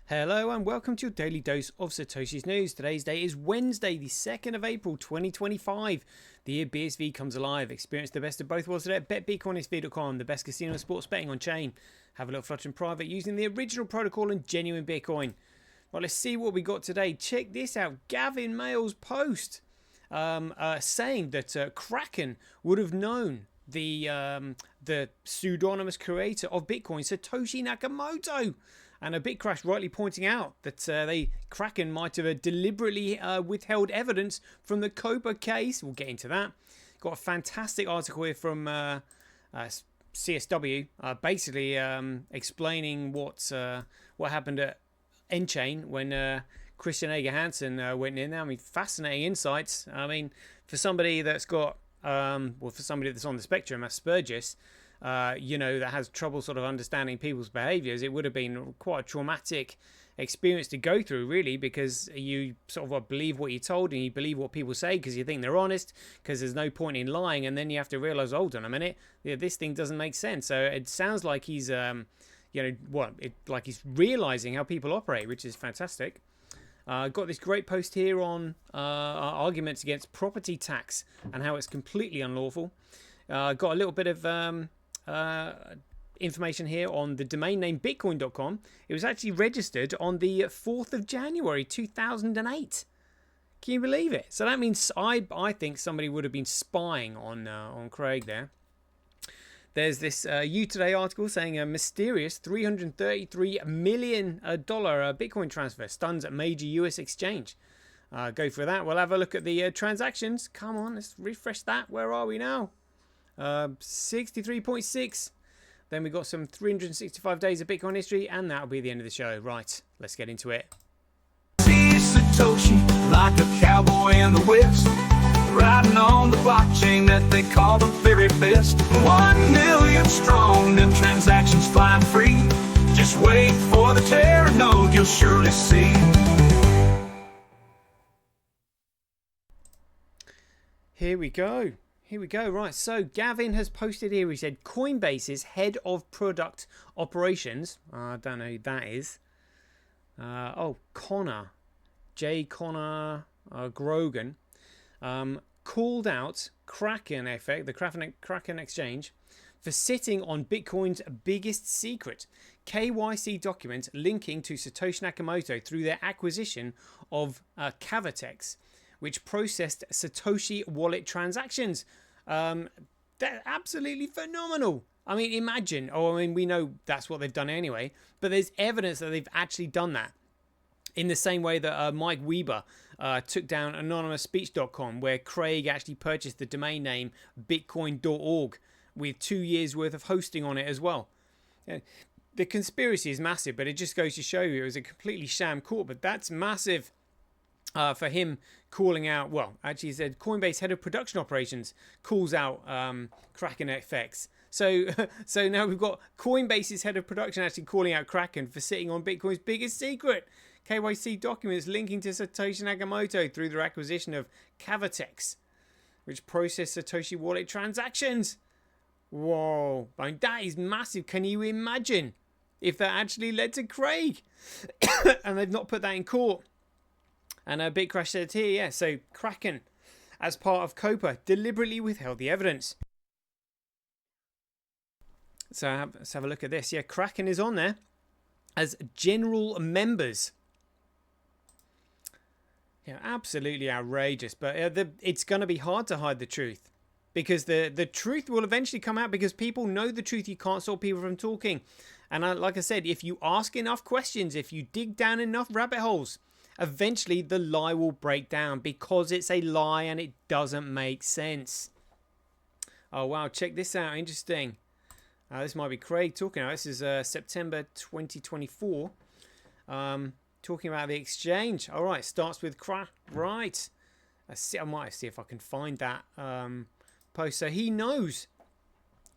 Hello and welcome to your daily dose of Satoshi's news. Today's date is Wednesday, the 2nd of April 2025. The year BSV comes alive. Experience the best of both worlds today at betbitcoinsv.com, the best casino and sports betting on chain. Have a little flutter in private using the original protocol and genuine Bitcoin. Well, let's see what we got today. Check this out. Gavin Mayall's post saying that Kraken would have known the pseudonymous creator of Bitcoin, Satoshi Nakamoto. And a BitCrash rightly pointing out that Kraken might have deliberately withheld evidence from the Copa case. We'll get into that. Got a fantastic article here from CSW, basically explaining what happened at Enchain when Christian Ager Hansen went in there. I mean, fascinating insights. I mean, for somebody that's got, for somebody that's on the spectrum, Asperger's, that has trouble sort of understanding people's behaviors, it would have been quite a traumatic experience to go through, really, because you sort of believe what you're told and you believe what people say because you think they're honest, because there's no point in lying, and then you have to realize, hold on a minute, this thing doesn't make sense. So it sounds like he's like he's realizing how people operate, which is fantastic. Got this great post here on arguments against property tax and how it's completely unlawful. Got a little bit of information here on the domain name bitcoin.com. It was actually registered on the 4th of January 2008. Can you believe it? So that means I think somebody would have been spying on Craig there. There's this Today article saying a mysterious $333 million Bitcoin transfer stuns a major US exchange. Go for that. We'll have a look at the transactions. Come on, let's refresh that. Where are we now? 63.6. Then we got some 365 days of Bitcoin history, and that'll be the end of the show. Right, let's get into it. See Satoshi like a cowboy in the West, riding on the blockchain that they call the very best. 1 million strong, and transactions flying free. Just wait for the terror node, you'll surely see. Here we go. Right, so Gavin has posted here. He said Coinbase's head of product operations, I don't know who that is. Connor Grogan, called out Kraken FX, the Kraken exchange, for sitting on Bitcoin's biggest secret, KYC documents linking to Satoshi Nakamoto through their acquisition of Cavatex, which processed Satoshi wallet transactions. They're absolutely phenomenal. I mean, imagine. We know that's what they've done anyway, but there's evidence that they've actually done that. In the same way that Mike Weber took down anonymousspeech.com, where Craig actually purchased the domain name bitcoin.org with 2 years worth of hosting on it as well. The conspiracy is massive, but it just goes to show you it was a completely sham court, but that's massive. For him calling out, he said Coinbase head of production operations calls out Kraken FX. So now we've got Coinbase's head of production actually calling out Kraken for sitting on Bitcoin's biggest secret, KYC documents linking to Satoshi Nakamoto through their acquisition of Cavatex, which processed Satoshi wallet transactions. Whoa, I mean, that is massive. Can you imagine if that actually led to Craig? And they've not put that in court. And BitCrash said here, so Kraken, as part of Copa, deliberately withheld the evidence. So let's have a look at this. Yeah, Kraken is on there as general members. Yeah, absolutely outrageous. But it's going to be hard to hide the truth. Because the truth will eventually come out, because people know the truth. You can't stop people from talking. And like I said, if you ask enough questions, if you dig down enough rabbit holes, eventually the lie will break down, because it's a lie and it doesn't make sense. Oh, wow. Check this out. Interesting. This might be Craig talking now. This is September 2024. Talking about the exchange. All right. Starts with Right. I might see if I can find that post. So he knows.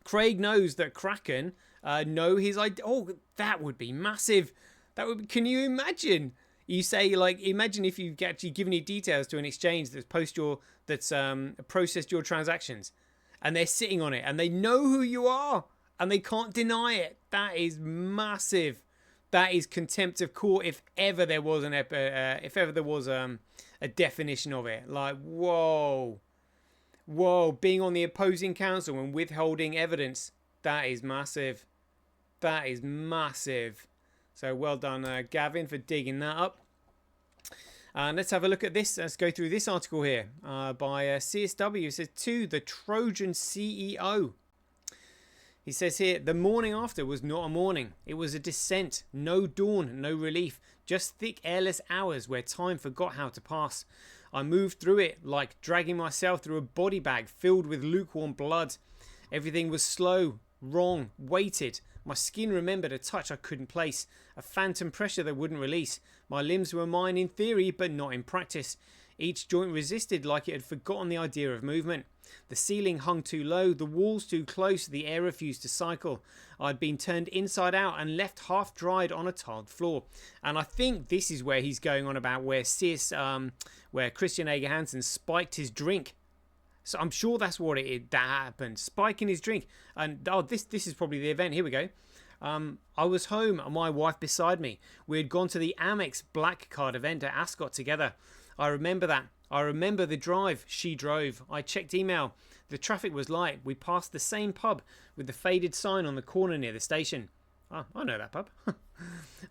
Craig knows that Kraken know his idea. Oh, that would be massive. Can you imagine? You say, imagine if you've actually given your details to an exchange that's processed your transactions, and they're sitting on it, and they know who you are, and they can't deny it. That is massive. That is contempt of court if ever there was a definition of it. Like, whoa. Whoa, being on the opposing counsel and withholding evidence. That is massive. That is massive. So well done, Gavin, for digging that up. Let's have a look at this. Let's go through this article here by CSW. It says, to the Trojan CEO. He says here, the morning after was not a morning. It was a descent. No dawn, no relief. Just thick, airless hours where time forgot how to pass. I moved through it like dragging myself through a body bag filled with lukewarm blood. Everything was slow, wrong, weighted. My skin remembered a touch I couldn't place, a phantom pressure that wouldn't release. My limbs were mine in theory, but not in practice. Each joint resisted like it had forgotten the idea of movement. The ceiling hung too low, the walls too close, the air refused to cycle. I'd been turned inside out and left half dried on a tiled floor. And I think this is where he's going on about where Christian Ager Hansen spiked his drink. So I'm sure that's what that happened. Spiking his drink. And this is probably the event. Here we go. I was home and my wife beside me. We had gone to the Amex Black Card event at Ascot together. I remember that. I remember the drive. She drove. I checked email. The traffic was light. We passed the same pub with the faded sign on the corner near the station. Oh, I know that pub.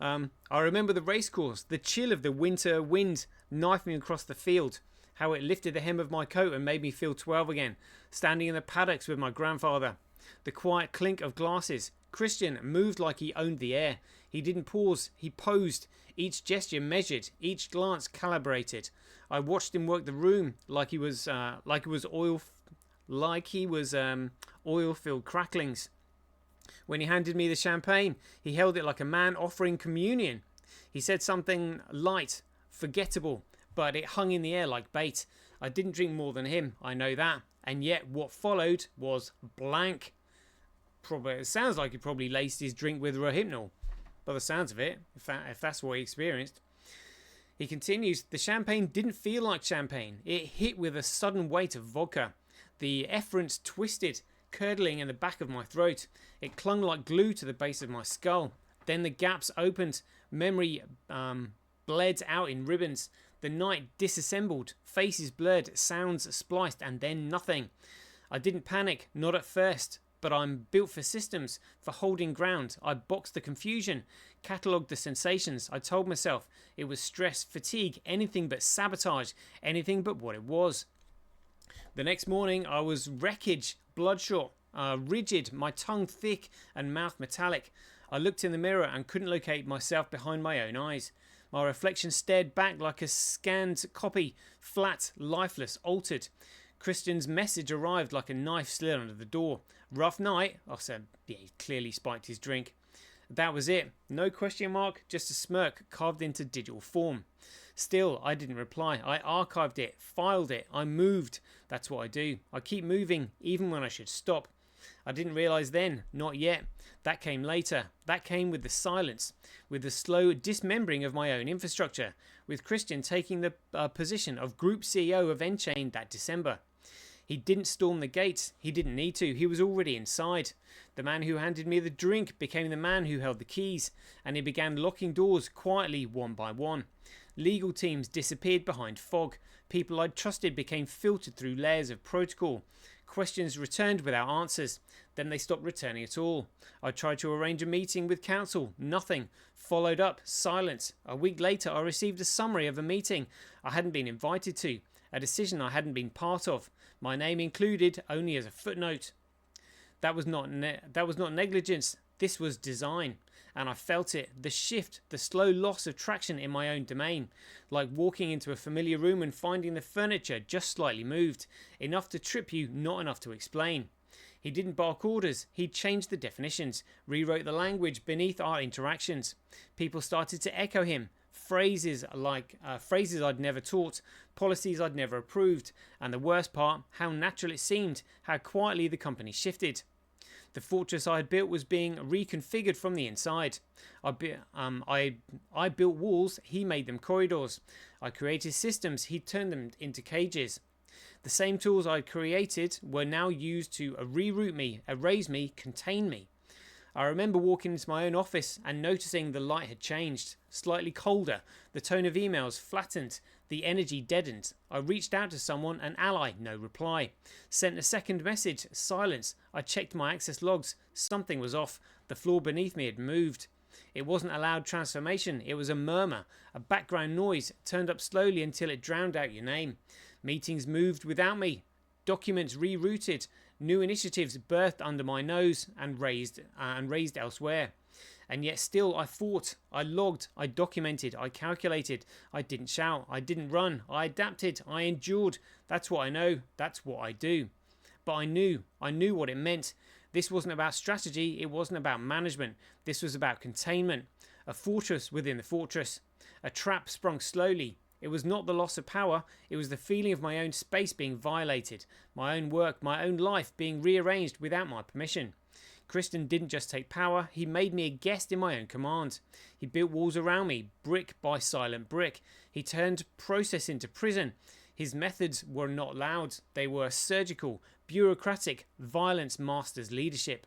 I remember the racecourse, the chill of the winter wind knifing across the field, how it lifted the hem of my coat and made me feel 12 again, standing in the paddocks with my grandfather. The quiet clink of glasses. Christian moved like he owned the air. He didn't pause. He posed. Each gesture measured. Each glance calibrated. I watched him work the room like he was oil-filled cracklings. When he handed me the champagne, he held it like a man offering communion. He said something light, forgettable, but it hung in the air like bait. I didn't drink more than him, I know that. And yet what followed was blank. It sounds like he probably laced his drink with Rohypnol, by the sounds of it, if that's what he experienced. He continues, the champagne didn't feel like champagne. It hit with a sudden weight of vodka. The efference twisted, curdling in the back of my throat. It clung like glue to the base of my skull. Then the gaps opened. Memory bled out in ribbons. The night disassembled. Faces blurred. Sounds spliced. And then nothing. I didn't panic. Not at first. But I'm built for systems, for holding ground. I boxed the confusion, catalogued the sensations. I told myself it was stress, fatigue, anything but sabotage, anything but what it was. The next morning I was wreckage, bloodshot, rigid, my tongue thick and mouth metallic. I looked in the mirror and couldn't locate myself behind my own eyes. My reflection stared back like a scanned copy, flat, lifeless, altered. Christian's message arrived like a knife slid under the door. Rough night. I said, yeah, he clearly spiked his drink. That was it. No question mark, just a smirk carved into digital form. Still, I didn't reply. I archived it, filed it. I moved. That's what I do. I keep moving, even when I should stop. I didn't realise then, not yet. That came later. That came with the silence, with the slow dismembering of my own infrastructure, with Christian taking the position of Group CEO of Enchain that December. He didn't storm the gates. He didn't need to. He was already inside. The man who handed me the drink became the man who held the keys, and he began locking doors quietly one by one. Legal teams disappeared behind fog. People I'd trusted became filtered through layers of protocol. Questions returned without answers. Then they stopped returning at all. I tried to arrange a meeting with counsel. Nothing. Followed up. Silence. A week later I received a summary of a meeting I hadn't been invited to. A decision I hadn't been part of. My name included only as a footnote. That was not negligence. This was design. And I felt it. The shift, the slow loss of traction in my own domain. Like walking into a familiar room and finding the furniture just slightly moved. Enough to trip you, not enough to explain. He didn't bark orders. He changed the definitions. Rewrote the language beneath our interactions. People started to echo him. Phrases I'd never taught, policies I'd never approved, and the worst part, how natural it seemed, how quietly the company shifted. The fortress I had built was being reconfigured from the inside. I built walls, he made them corridors. I created systems, he turned them into cages. The same tools I created were now used to reroute me, erase me, contain me. I remember walking into my own office and noticing the light had changed, slightly colder, the tone of emails flattened, the energy deadened. I reached out to someone, an ally, no reply. Sent a second message, silence. I checked my access logs, something was off, the floor beneath me had moved. It wasn't a loud transformation, it was a murmur, a background noise, turned up slowly until it drowned out your name. Meetings moved without me, documents rerouted, new initiatives birthed under my nose and raised elsewhere. And yet still I fought, I logged, I documented, I calculated, I didn't shout, I didn't run, I adapted, I endured. That's what I know, that's what I do. But I knew what it meant. This wasn't about strategy, it wasn't about management. This was about containment. A fortress within the fortress. A trap sprung slowly. It was not the loss of power, it was the feeling of my own space being violated. My own work, my own life being rearranged without my permission. Kristen didn't just take power, he made me a guest in my own command. He built walls around me, brick by silent brick. He turned process into prison. His methods were not loud, they were surgical, bureaucratic, violence masters leadership.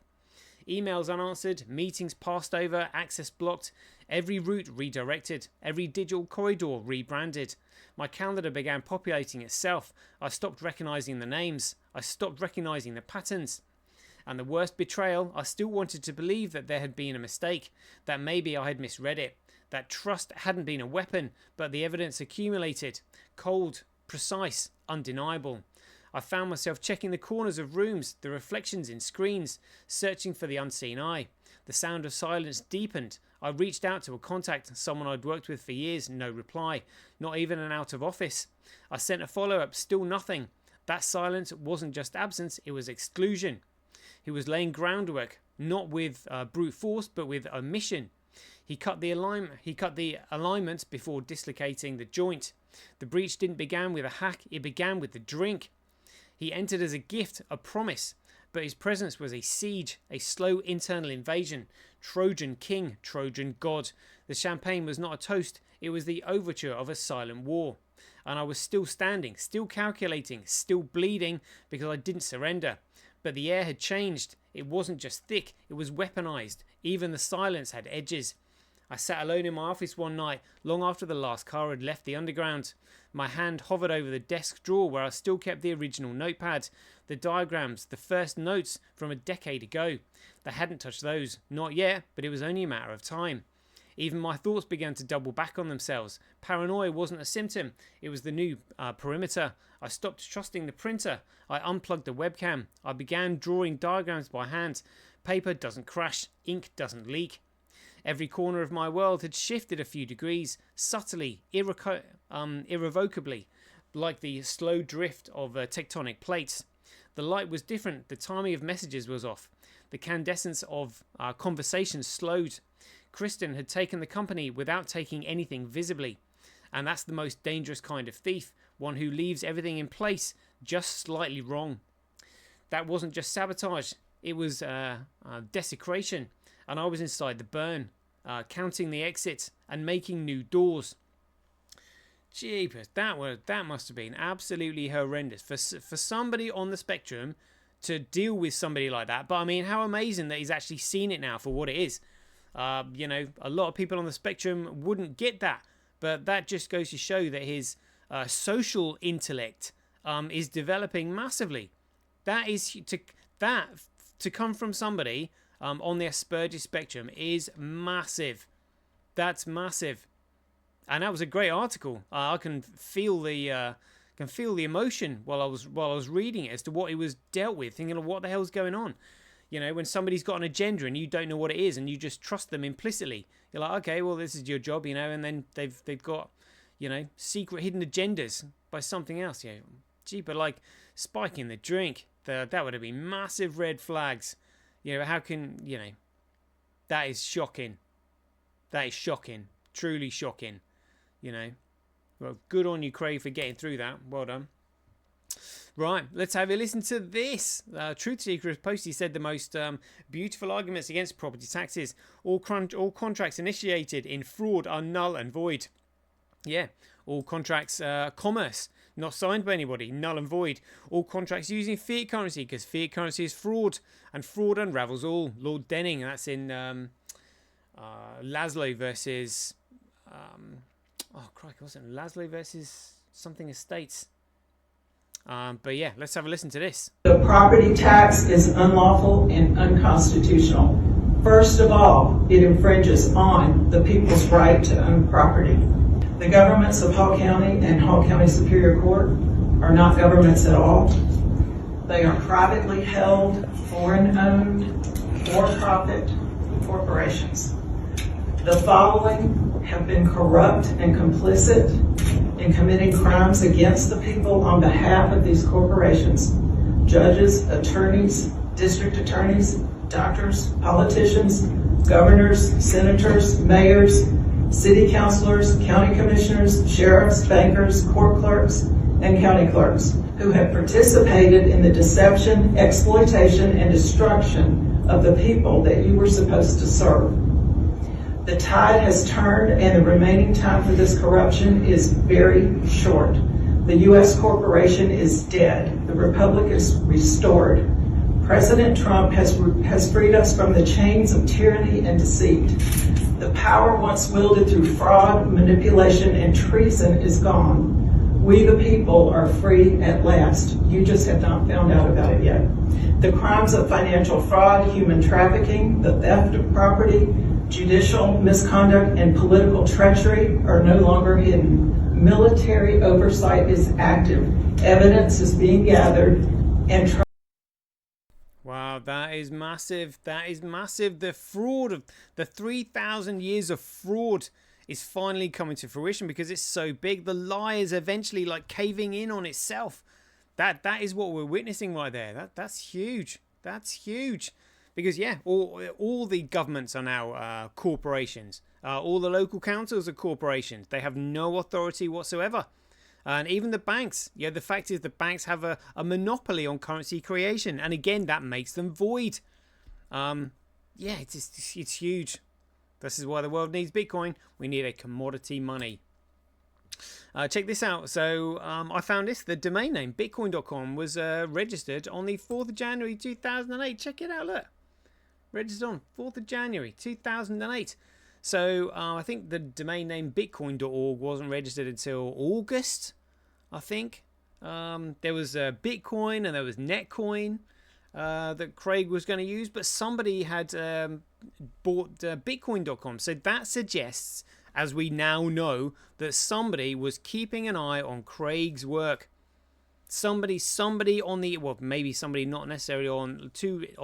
Emails unanswered, meetings passed over, access blocked, every route redirected, every digital corridor rebranded. My calendar began populating itself. I stopped recognizing the names. I stopped recognizing the patterns. And the worst betrayal, I still wanted to believe that there had been a mistake, that maybe I had misread it, that trust hadn't been a weapon, but the evidence accumulated, cold, precise, undeniable. I found myself checking the corners of rooms, the reflections in screens, searching for the unseen eye. The sound of silence deepened. I reached out to a contact, someone I'd worked with for years, no reply, not even an out of office. I sent a follow-up, still nothing. That silence wasn't just absence, it was exclusion. He was laying groundwork, not with brute force, but with omission. He cut the alignment before dislocating the joint. The breach didn't begin with a hack, it began with the drink. He entered as a gift, a promise, but his presence was a siege, a slow internal invasion. Trojan king, Trojan god. The champagne was not a toast, it was the overture of a silent war. And I was still standing, still calculating, still bleeding because I didn't surrender. But the air had changed. It wasn't just thick, it was weaponized. Even the silence had edges. I sat alone in my office one night, long after the last car had left the underground. My hand hovered over the desk drawer where I still kept the original notepad, the diagrams, the first notes from a decade ago. They hadn't touched those, not yet, but it was only a matter of time. Even my thoughts began to double back on themselves. Paranoia wasn't a symptom, it was the new perimeter. I stopped trusting the printer. I unplugged the webcam. I began drawing diagrams by hand. Paper doesn't crash, ink doesn't leak. Every corner of my world had shifted a few degrees, subtly, irrevocably, like the slow drift of tectonic plates. The light was different, the timing of messages was off. The candescence of conversations slowed. Kristen had taken the company without taking anything visibly. And that's the most dangerous kind of thief, one who leaves everything in place just slightly wrong. That wasn't just sabotage, it was desecration. And I was inside the burn, counting the exits and making new doors. Jeepers, that must have been absolutely horrendous for somebody on the spectrum to deal with somebody like that. But I mean, how amazing that he's actually seen it now for what it is. A lot of people on the spectrum wouldn't get that, but that just goes to show that his social intellect is developing massively. That is to come from somebody on the Asperger's spectrum is massive. That's massive, and that was a great article. I can feel the emotion while I was reading it as to what he was dealt with, thinking of what the hell's going on. You know, when somebody's got an agenda and you don't know what it is and you just trust them implicitly, you're like, okay, well, this is your job, and then they've got, secret hidden agendas by something else. Gee, but like spiking the drink, that would have been massive red flags. How can, that is shocking. That is shocking. Truly shocking. Well, good on you, Craig, for getting through that. Well done. Right, let's have a listen to this. Truth Seeker has posted, said the most beautiful arguments against property taxes. All contracts initiated in fraud are null and void. Yeah, all contracts, commerce, not signed by anybody, null and void. All contracts using fiat currency, because fiat currency is fraud, and fraud unravels all. Lord Denning, that's in Laszlo versus, oh crikey, wasn't it Laszlo versus something estates? But yeah, let's have a listen to this. The property tax is unlawful and unconstitutional. First of all, it infringes on the people's right to own property. The governments of Hall County and Hall County Superior Court are not governments at all. They are privately held, foreign-owned, for-profit corporations. The following have been corrupt and complicit in committing crimes against the people on behalf of these corporations: judges, attorneys, district attorneys, doctors, politicians, governors, senators, mayors, city councilors, county commissioners, sheriffs, bankers, court clerks, and county clerks, who have participated in the deception, exploitation, and destruction of the people that you were supposed to serve. The tide has turned, and the remaining time for this corruption is very short. The U.S. corporation is dead. The republic is restored. President Trump has freed us from the chains of tyranny and deceit. The power once wielded through fraud, manipulation, and treason is gone. We, the people, are free at last. You just have not found out about it yet. The crimes of financial fraud, human trafficking, the theft of property, judicial misconduct, and political treachery are no longer hidden. Military oversight is active. Evidence is being gathered and Wow, that is massive. That is massive. The fraud of the 3,000 years of fraud is finally coming to fruition because it's so big. The lie is eventually like caving in on itself. That is what we're witnessing right there. That's huge. That's huge. Because yeah, all the governments are now corporations. All the local councils are corporations. They have no authority whatsoever. And even the banks, yeah, the fact is the banks have a monopoly on currency creation. And again, that makes them void. Yeah, it's huge. This is why the world needs Bitcoin. We need a commodity money. Check this out. So I found this. The domain name, bitcoin.com, was registered on the 4th of January 2008. Check it out, look. Registered on 4th of January 2008. So I think the domain name bitcoin.org wasn't registered until August, I think. There was Bitcoin and there was Netcoin that Craig was going to use, but somebody had bought bitcoin.com. So that suggests, as we now know, that somebody was keeping an eye on Craig's work. Somebody on the, well, maybe somebody not necessarily on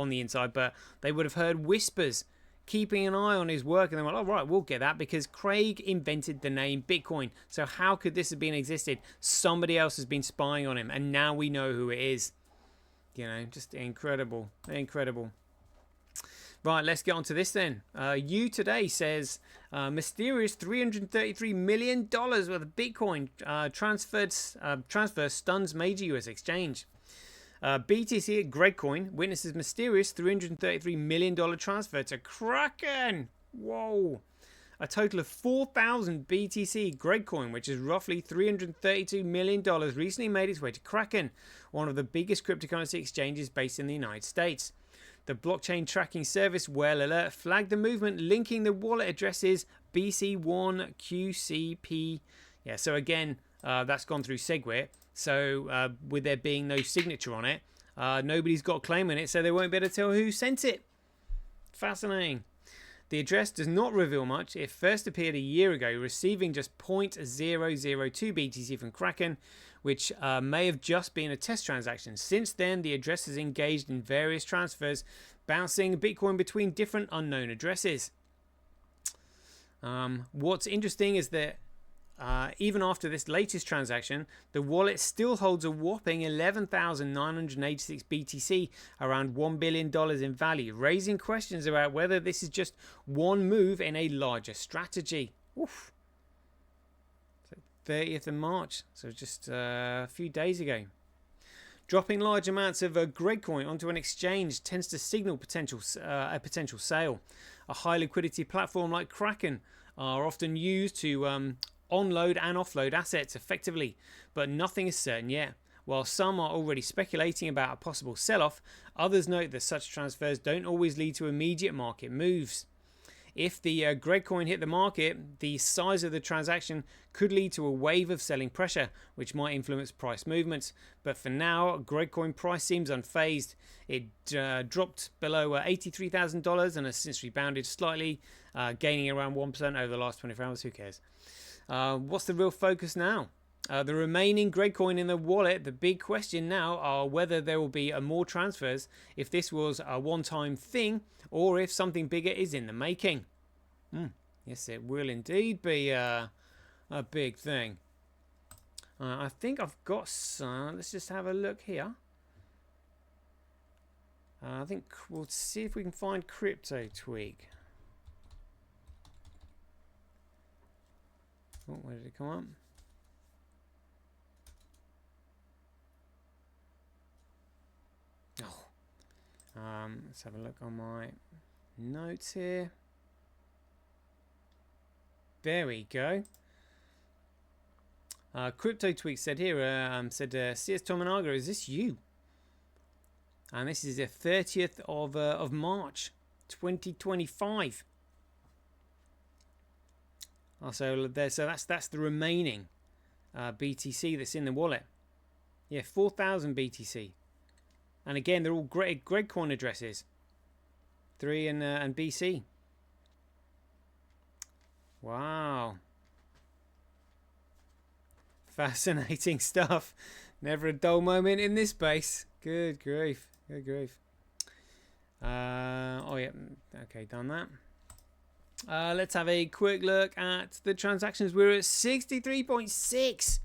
the inside, but they would have heard whispers keeping an eye on his work, and they went, oh right, we'll get that because Craig invented the name Bitcoin. So how could this have been existed? Somebody else has been spying on him, and now we know who it is. You know, just incredible. Right, let's get on to this then. You Today says mysterious $333 million worth of Bitcoin transfer stuns major US exchange. BTC at Gregcoin witnesses mysterious $333 million transfer to Kraken. Whoa. A total of 4,000 BTC Gregcoin, which is roughly $332 million, recently made its way to Kraken, one of the biggest cryptocurrency exchanges based in the United States. The blockchain tracking service Well Alert flagged the movement, linking the wallet addresses BC1QCP. Yeah, so again, that's gone through SegWit. So with there being no signature on it, nobody's got a claim on it, so they won't be able to tell who sent it. Fascinating. The address does not reveal much. It first appeared a year ago, receiving just 0.002 BTC from Kraken, which may have just been a test transaction. Since then, the address has engaged in various transfers, bouncing Bitcoin between different unknown addresses. What's interesting is that even after this latest transaction, the wallet still holds a whopping 11,986 BTC, around $1 billion in value, raising questions about whether this is just one move in a larger strategy. Oof. 30th of March, so just a few days ago. Dropping large amounts of Gregcoin onto an exchange tends to signal a potential sale. A high liquidity platform like Kraken are often used to onload and offload assets effectively, but nothing is certain yet. While some are already speculating about a possible sell-off, others note that such transfers don't always lead to immediate market moves. If the Greg coin hit the market, the size of the transaction could lead to a wave of selling pressure, which might influence price movements. But for now, Greg coin price seems unfazed. It dropped below $83,000 and has since rebounded slightly, gaining around 1% over the last 24 hours. Who cares? What's the real focus now? The remaining Greg coin in the wallet, the big question now are whether there will be more transfers, if this was a one-time thing, or if something bigger is in the making. Yes, it will indeed be a big thing. I think I've got some. Let's just have a look here. I think we'll see if we can find Crypto Tweak. Oh, where did it come up? Let's have a look on my notes here. There we go. Crypto Tweak said here, CS Tominaga, is this you? And this is the 30th of March 2025. So that's the remaining BTC that's in the wallet. Yeah, 4,000 BTC. And again, they're all Greg coin addresses. 3 and BC. Wow. Fascinating stuff. Never a dull moment in this space. Good grief. Good grief. Oh yeah. Okay, done that. Let's have a quick look at the transactions. We're at 63.6.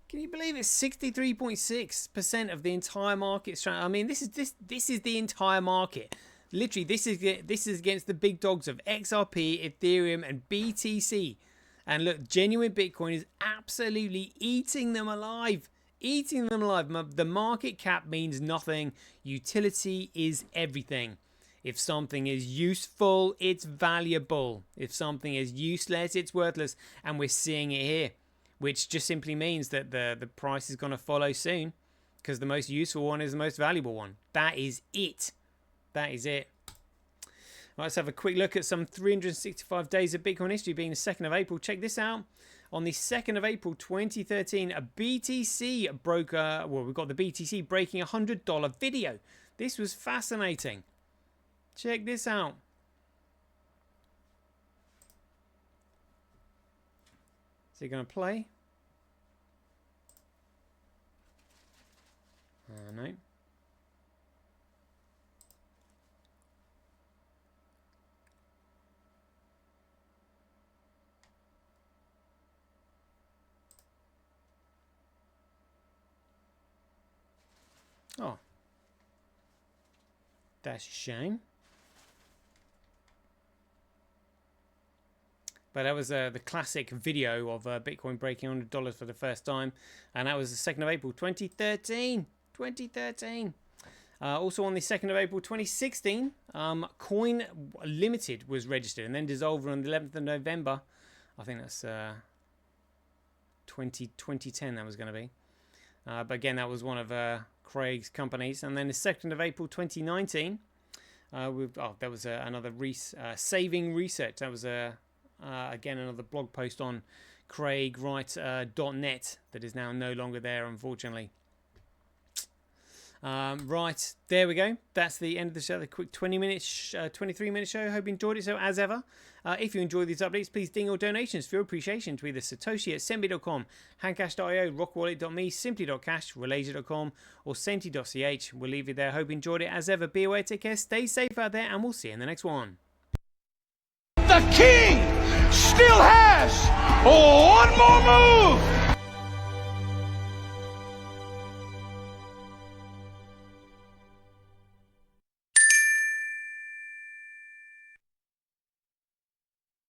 Can you believe it? 63.6% of the entire market. I mean, this is the entire market. Literally, this is against the big dogs of XRP, Ethereum, and BTC. And look, genuine Bitcoin is absolutely eating them alive. Eating them alive. The market cap means nothing. Utility is everything. If something is useful, it's valuable. If something is useless, it's worthless. And we're seeing it here, which just simply means that the price is going to follow soon, because the most useful one is the most valuable one. That is it. That is it. Right, let's have a quick look at some 365 days of Bitcoin history, being the 2nd of April. Check this out. On the 2nd of April 2013, a BTC broke, well, we've got the BTC breaking $100 video. This was fascinating. Check this out. Is it going to play? No. Oh. That's a shame. But that was the classic video of Bitcoin breaking $100 for the first time. And that was the 2nd of April 2013. 2013. Also on the 2nd of April 2016, Coin Limited was registered and then dissolved on the 11th of November. I think that's 2010 that was going to be. But again, that was one of Craig's companies. And then the 2nd of April 2019, there was another saving research. That was again another blog post on CraigWright.net that is now no longer there, unfortunately. Right, there we go. That's the end of the show. The quick 23-minute show. Hope you enjoyed it. So as ever, if you enjoy these updates, please ding your donations for your appreciation to either Satoshi at Senbi.com, Handcash.io, RockWallet.me, Simply.cash, Relasia.com, or Senti.ch. We'll leave you there. Hope you enjoyed it. As ever, be aware, take care, stay safe out there, and we'll see you in the next one. The king still has one more move.